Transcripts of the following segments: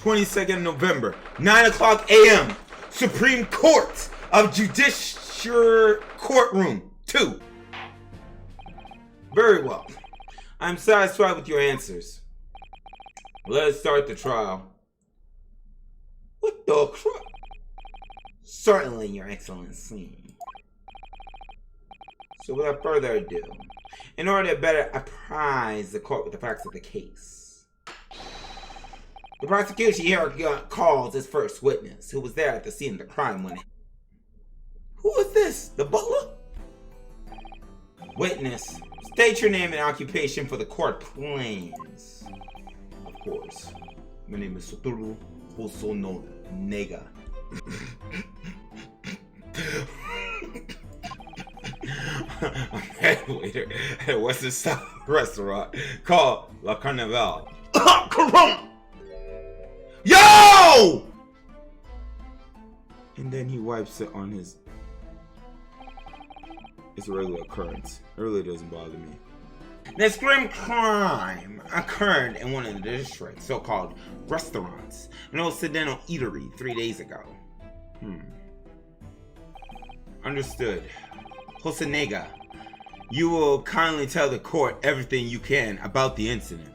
22nd November, 9 o'clock a.m. Supreme Court of Judiciary Courtroom 2. Very well. I'm satisfied with your answers. Let's start the trial. What the crap? Certainly, Your Excellency. So without further ado, in order to better apprise the court with the facts of the case, the prosecution here calls its first witness, who was there at the scene of the crime when it... Who is this? The butler? Witness, state your name and occupation for the court, please. Of course. My name is Satoru Hosono Nega. I'm head waiter at a Western Style restaurant called La Carnival. Yo! And then he wipes it on his... It's a regular occurrence. It really doesn't bother me. This grim crime occurred in one of the district's so-called restaurants, an Occidental eatery 3 days ago. Understood. Hosanega, you will kindly tell the court everything you can about the incident.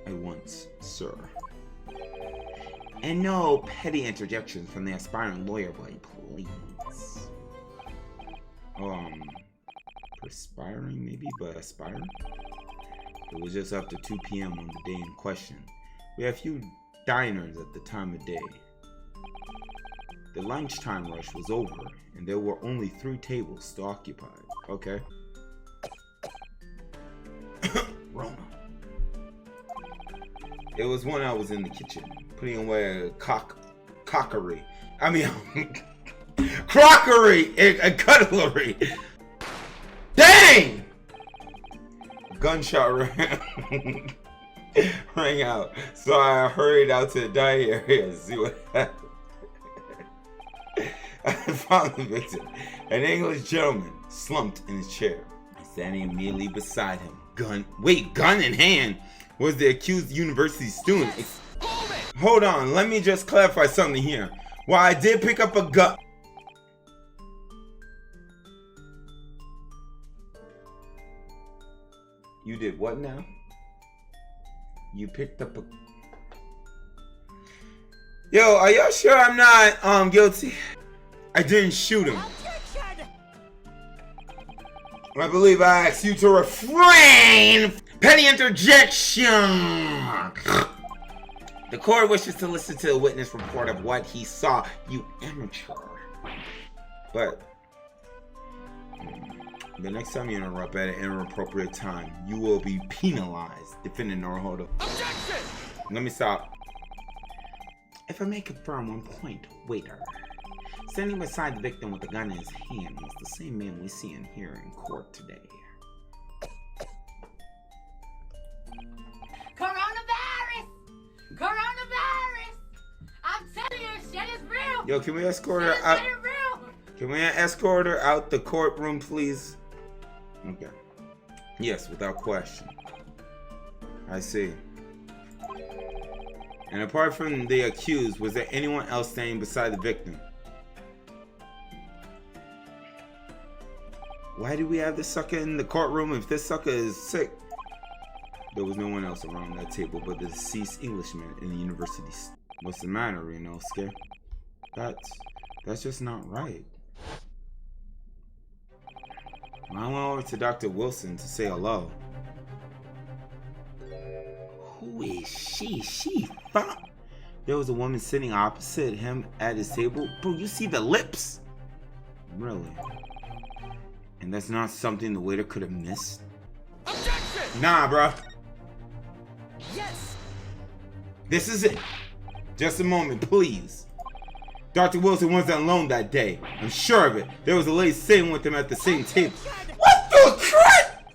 At once, sir. And no petty interjections from the aspiring lawyer, boy, please. Perspiring maybe, but aspiring? It was just after 2 p.m. on the day in question. We had few diners at the time of day. The lunchtime rush was over, and there were only 3 tables still occupied. Okay. Roma. It was when I was in the kitchen, putting away crockery and cutlery. Dang! Gunshot rang out, so I hurried out to the dining area to see what happened. I found the victim, an English gentleman, slumped in his chair. Standing immediately beside him, gun in hand, was the accused university student. Hold on, let me just clarify something here. While I did pick up a gun... You did what now? You picked up a... Yo, are y'all sure I'm not guilty? I didn't shoot him. I believe I asked you to refrain. Petty interjection. The court wishes to listen to the witness report of what he saw, you amateur. But the next time you interrupt at an inappropriate time, you will be penalized. Defendant Norohodo. Objection! Let me stop. If I may confirm one point, waiter. Standing beside the victim with a gun in his hand was the same man we see and hear in court today. Coronavirus! Coronavirus! I'm telling you, shit is real! Yo, can we escort her out? Can we escort her out the courtroom, please? Okay. Yes, without question. I see. And apart from the accused, was there anyone else standing beside the victim? Why do we have this sucker in the courtroom if this sucker is sick? There was no one else around that table but the deceased Englishman in the university. What's the matter, Renosuke? That's just not right. I went over to Dr. Wilson to say hello. Who is she? She found... There was a woman sitting opposite him at his table. Bro, you see the lips? Really? And that's not something the waiter could have missed? Objection! Nah, bro. Yes! This is it. Just a moment, please. Dr. Wilson wasn't alone that day. I'm sure of it. There was a lady sitting with him at the same table. What the crap?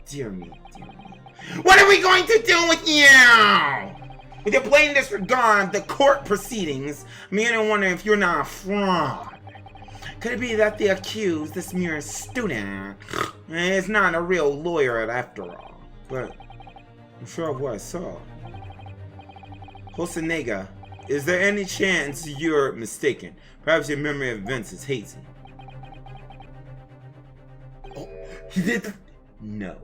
Dear me, dear me. What are we going to do with you? With your blatant disregard of the court proceedings, I mean, I wonder if you're not a fraud. Could it be that the accused, this mere student, is not a real lawyer after all? But I'm sure of what I saw. Hosanega, is there any chance you're mistaken? Perhaps your memory of events is hazy. Oh, he did the... No.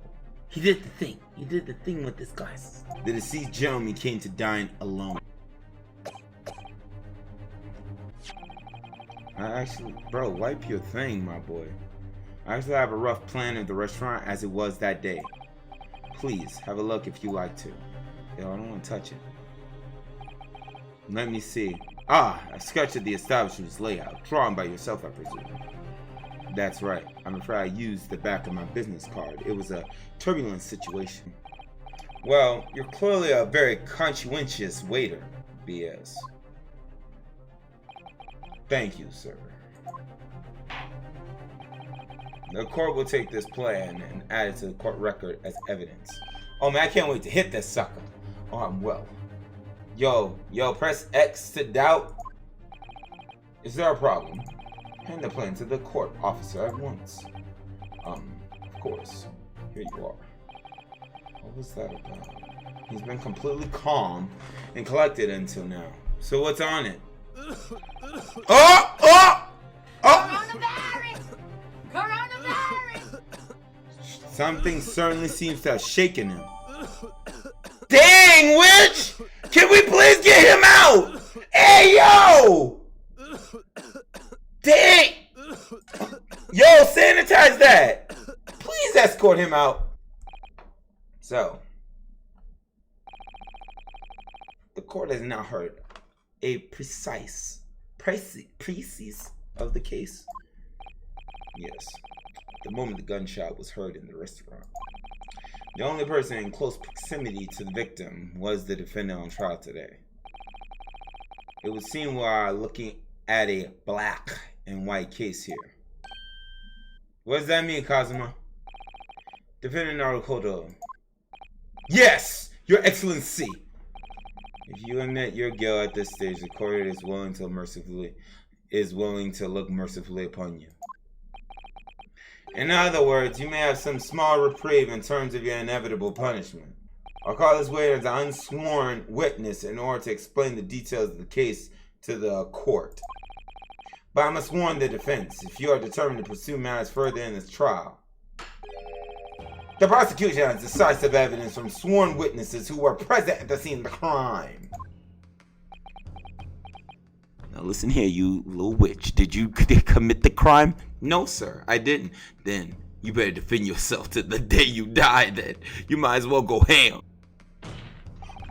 He did the thing. He did the thing with his glasses. The deceased gentleman came to dine alone. Bro, wipe your thing, my boy. I actually have a rough plan of the restaurant as it was that day. Please, have a look if you like to. Yo, I don't want to touch it. Let me see. Ah, a sketch of the establishment's layout, drawn by yourself, I presume. That's right. I'm afraid I used the back of my business card. It was a turbulent situation. Well, you're clearly a very conscientious waiter, BS. Thank you, sir. The court will take this plan and add it to the court record as evidence. Oh man, I can't wait to hit this sucker. Oh, I'm well. Yo, press X to doubt. Is there a problem? Hand the plan to the court officer at once. Of course. Here you are. What was that about? He's been completely calm and collected until now. So what's on it? Oh! Coronavirus! Coronavirus! Something certainly seems to have shaken him. Dang, witch! Can we please get him out? Hey, yo! Dang! Yo, sanitize that! Please escort him out. So, the court has now heard a precise of the case. Yes, the moment the gunshot was heard in the restaurant. The only person in close proximity to the victim was the defendant on trial today. It would seem we are looking at a black and white case here. What does that mean, Kazuma? Defendant Naruhodo. Yes, Your Excellency. If you admit your guilt at this stage, the court is willing to look mercifully upon you. In other words, you may have some small reprieve in terms of your inevitable punishment. I'll call this waiter as an unsworn witness in order to explain the details of the case to the court. But I must warn the defense, if you are determined to pursue matters further in this trial. The prosecution has decisive evidence from sworn witnesses who were present at the scene of the crime. Now listen here, you little witch. Did you commit the crime? No, sir, I didn't. Then you better defend yourself to the day you die then. You might as well go ham.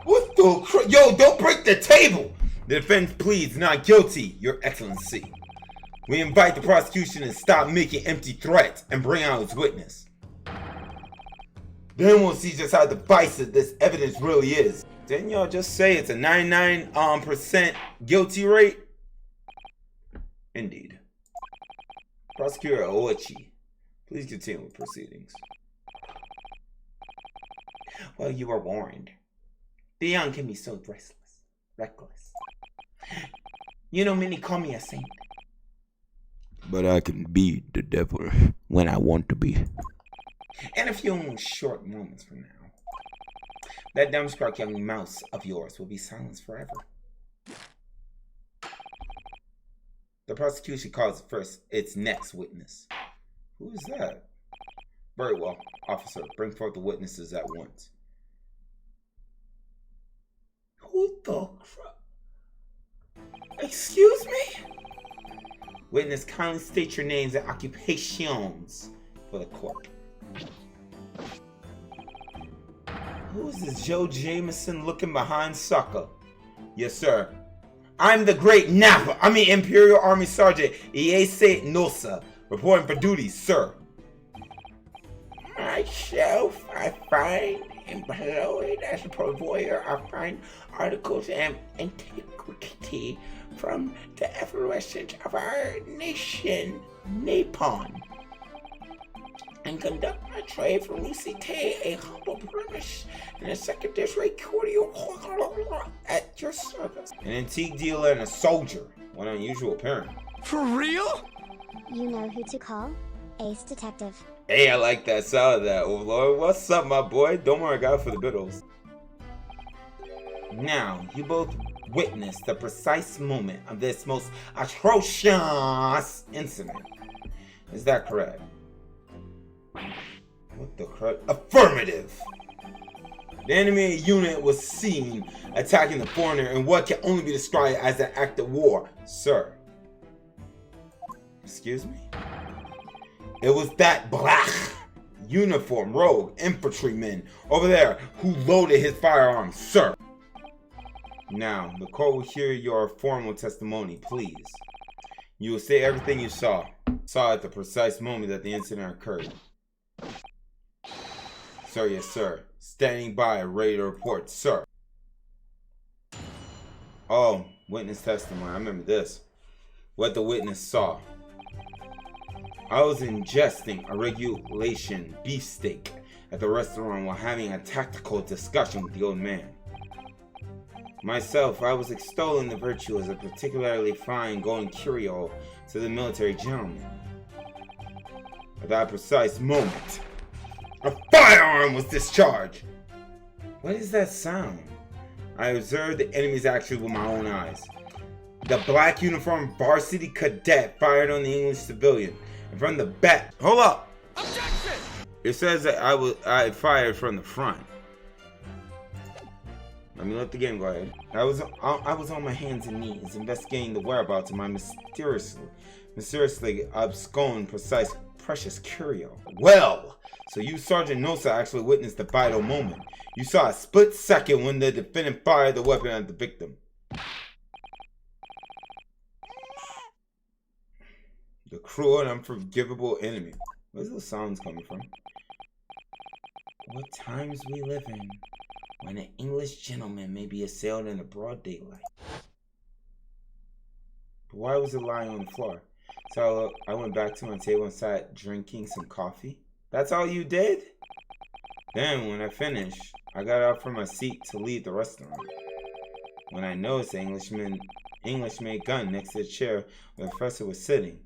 What the Yo, don't break the table! The defense pleads not guilty, Your Excellency. We invite the prosecution to stop making empty threats and bring out its witness. Then we'll see just how divisive this evidence really is. Didn't y'all just say it's a 99% guilty rate? Indeed. Prosecutor Oichi, please continue with proceedings. Well, you were warned. The young can be so reckless. You know, many call me a saint. But I can be the devil when I want to be. In a few short moments from now, that dumbstruck young mouse of yours will be silenced forever. The prosecution calls first its next witness. Who is that? Very well, officer. Bring forth the witnesses at once. Who the crap? Excuse me? Witness, kindly state your names and occupations for the court. Who is this Joe Jameson looking behind Sokka? Yes, sir. I'm the great Imperial Army Sergeant Iese Nosa, reporting for duty, sir. Myself, I find employed as a purveyor of fine articles and antiquity from the effervescence of our nation, Nippon, and conduct my trade from Lucite, a humble premise in a second district cordial at your service. An antique dealer and a soldier. What an unusual pairing. For real? You know who to call? Ace Detective. Hey, I like that sound of that, Overlord. What's up, my boy? Don't worry, I got it for the biddles. Now, you both witnessed the precise moment of this most atrocious incident. Is that correct? What the crap? Affirmative! The enemy unit was seen attacking the foreigner in what can only be described as an act of war, sir. Excuse me? It was that black uniform rogue infantryman over there who loaded his firearms, sir. Now, the court will hear your formal testimony, please. You will say everything you saw at the precise moment that the incident occurred. Sir, yes, sir. Standing by, ready to report, sir. Oh, witness testimony. I remember this. What the witness saw. I was ingesting a regulation beefsteak at the restaurant while having a tactical discussion with the old man. Myself, I was extolling the virtue as a particularly fine going curio to the military gentleman. At that precise moment, a firearm was discharged. What is that sound? I observed the enemy's actions with my own eyes. The black uniformed varsity cadet fired on the English civilian. And from the back. Hold up! Objection! It says that I fired from the front. Let me let the game go ahead. I was on my hands and knees investigating the whereabouts of my mysteriously abscond precious curio. Well, so you, Sergeant Nosa, actually witnessed the vital moment. You saw a split second when the defendant fired the weapon at the victim. The cruel and unforgivable enemy. Where's those sounds coming from? What times we live in, when an English gentleman may be assailed in the broad daylight. But why was it lying on the floor? So I went back to my table and sat drinking some coffee. That's all you did? Then when I finished, I got up from my seat to leave the restaurant. When I noticed the English-made gun next to the chair where the professor was sitting.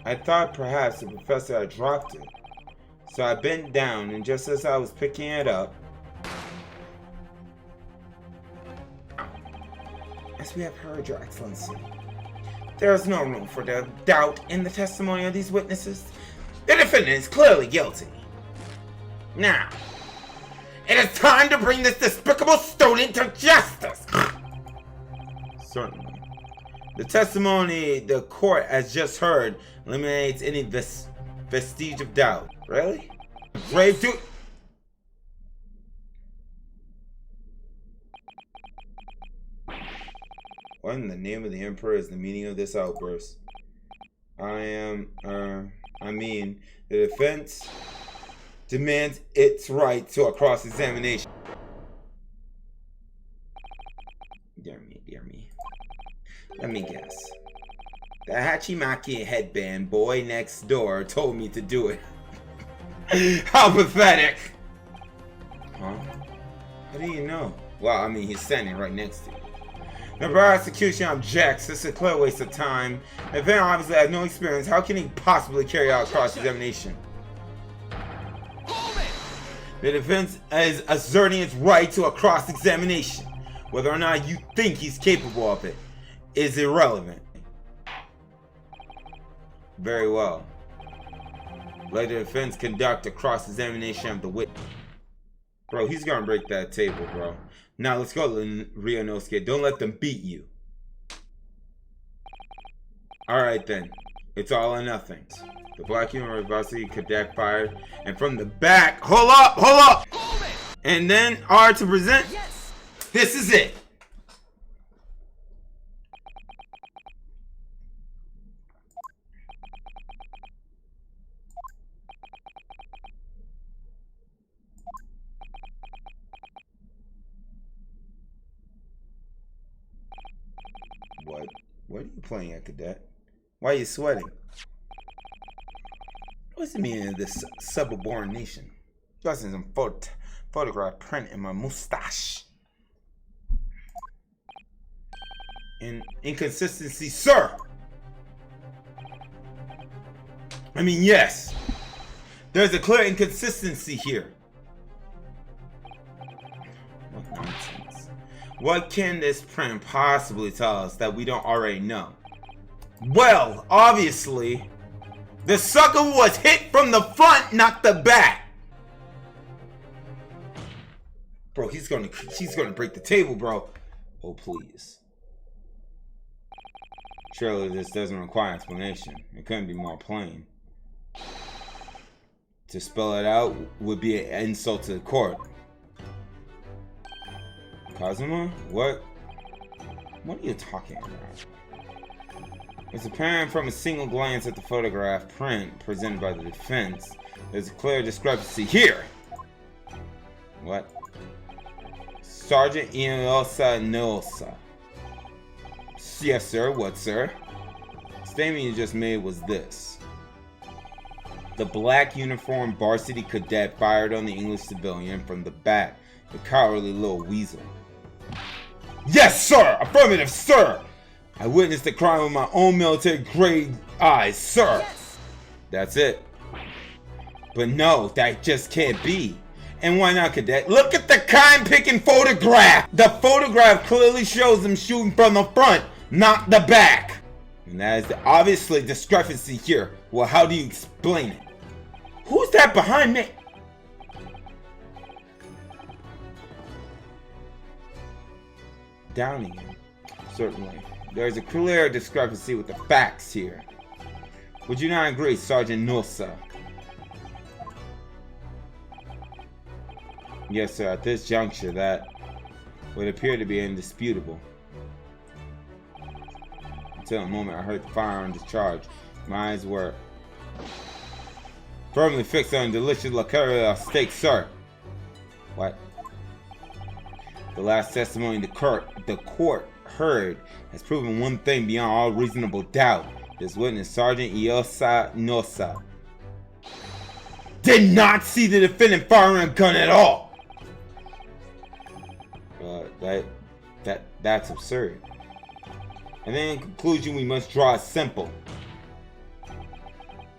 I thought perhaps the professor had dropped it. So I bent down, and just as I was picking it up, as we have heard, Your Excellency, there is no room for doubt in the testimony of these witnesses. The defendant is clearly guilty. Now, it is time to bring this despicable student to justice. Certainly. The testimony the court has just heard eliminates any vestige of doubt. Really? Grave dude. What in the name of the Emperor is the meaning of this outburst? The defense demands its right to a cross-examination. Dear me. Let me guess. The Hachimaki headband boy next door told me to do it. How pathetic! Huh? How do you know? Well, I mean, he's standing right next to you. The prosecution objects. This is a clear waste of time. The defendant obviously has no experience. How can he possibly carry out cross-examination? The defense is asserting its right to a cross-examination. Whether or not you think he's capable of it is irrelevant. Very well. Let the defense conduct a cross-examination of the witness. Bro, he's gonna break that table, bro. Now let's go, Ryunosuke. Don't let them beat you. Alright then. It's all or nothing. The black university cadet fired, and from the back, hold up! And then are to present. Yes. This is it. What are you playing at, cadet? Why are you sweating? What's the meaning of this subordination? Got some photograph print in my mustache. Inconsistency, sir! I mean, yes. There's a clear inconsistency here. What can this print possibly tell us that we don't already know? Well, obviously, the sucker was hit from the front, not the back. Bro, she's gonna break the table, bro. Oh, please. Surely this doesn't require explanation. It couldn't be more plain. To spell it out would be an insult to the court. Kazuma? What are you talking about? It's apparent from a single glance at the photograph print presented by the defense. There's a clear discrepancy here. What? Sergeant Iosa Nosa. Yes, sir. What, sir? The statement you just made was this. The black uniformed varsity cadet fired on the English civilian from the back. The cowardly little weasel. Yes, sir! Affirmative, sir! I witnessed the crime with my own military-grade eyes, sir! Yes. That's it. But no, that just can't be. And why not, cadet? Look at the crime-picking photograph! The photograph clearly shows them shooting from the front, not the back! And that is the obviously discrepancy here. Well, how do you explain it? Who's that behind me? Downing him. Certainly. There's a clear discrepancy with the facts here. Would you not agree, Sergeant Nosa? Yes, sir. At this juncture, that would appear to be indisputable. Until the moment I heard the firearm discharge, my eyes were firmly fixed on delicious liqueur steak, sir. What? The last testimony the court heard has proven one thing beyond all reasonable doubt. This witness, Sergeant Iosa Nosa, did not see the defendant firing a gun at all. That's absurd. And then in conclusion, we must draw it simple.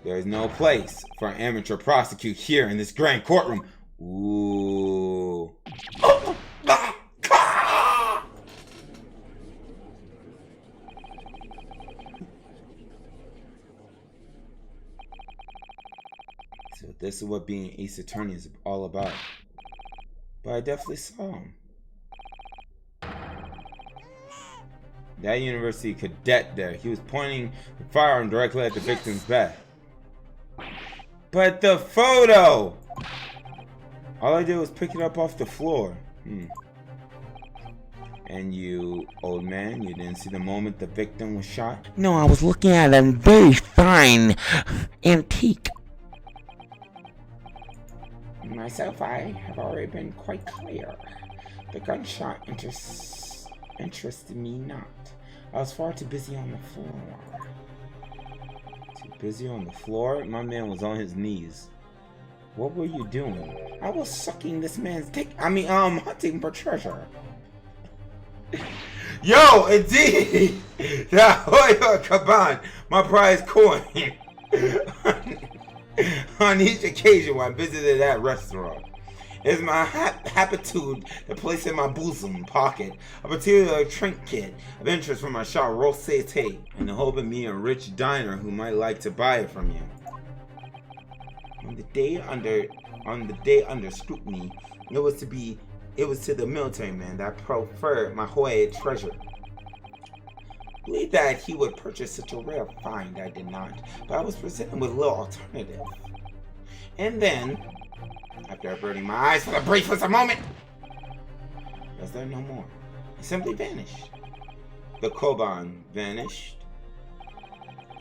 There is no place for an amateur prosecutor here in this grand courtroom. Ooh. So this is what being Ace Attorney is all about. But I definitely saw him. That university cadet there, he was pointing the firearm directly at the victim's back. But the photo! All I did was pick it up off the floor. And you, old man, you didn't see the moment the victim was shot? No, I was looking at a very fine antique. Myself, I have already been quite clear. The gunshot interested me not. I was far too busy on the floor. Too busy on the floor? My man was on his knees. What were you doing? I was sucking this man's dick. Hunting for treasure. Yo, indeed! That Hoya Kaban, my prized coin. On each occasion when I visited that restaurant. It is my habitude to place in my bosom pocket a particular trinket of interest from my shop Rosette, in the hope of meeting a rich diner who might like to buy it from you. On the day under scrutiny, it was to the military man that preferred my Hoya treasure. I believed that he would purchase such a rare find. I did not, but I was presented with little alternative. And then, after averting my eyes for the briefest of moment, was there no more. He simply vanished. The Koban vanished.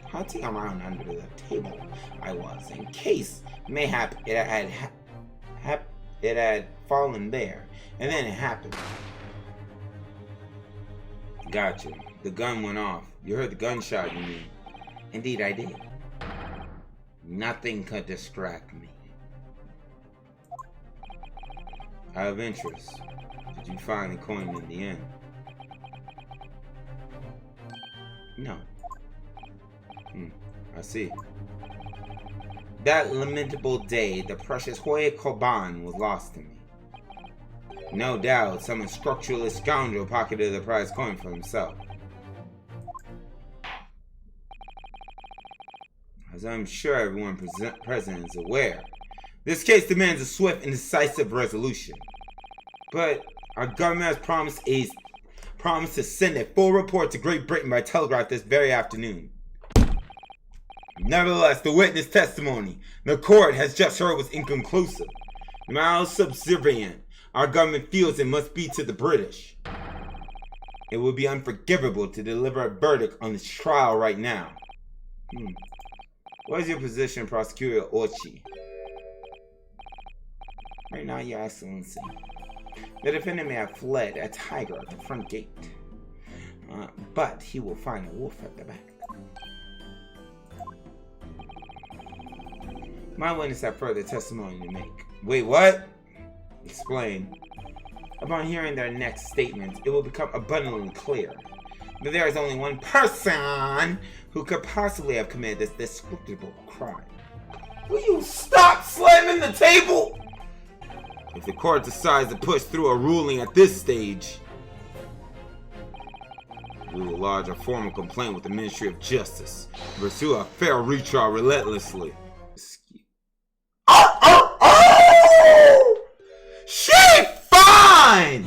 Hunting around under the table I was, in case mayhap it had fallen there, and then it happened. Gotcha. The gun went off. You heard the gunshot, you mean? Indeed, I did. Nothing could distract me. Out of interest, did you find the coin in the end? No. I see. That lamentable day, the precious Hoya Koban was lost to me. No doubt, some unscrupulous scoundrel pocketed the prize coin for himself. As I'm sure everyone present is aware, this case demands a swift and decisive resolution. But our government has promised to send a full report to Great Britain by telegraph this very afternoon. Nevertheless, the witness testimony the court has just heard was inconclusive. No matter how subservient our government feels it must be to the British, it would be unforgivable to deliver a verdict on this trial right now. What is your position, Prosecutor Ochi? Right now, Your Excellency, the defendant may have fled a tiger at the front gate, but he will find a wolf at the back. My witness have further testimony to make. Wait, what? Explain. Upon hearing their next statements, it will become abundantly clear that there is only one person who could possibly have committed this despicable crime. Will you stop slamming the table? If the court decides to push through a ruling at this stage, we will lodge a formal complaint with the Ministry of Justice to pursue a fair retrial relentlessly. She fine!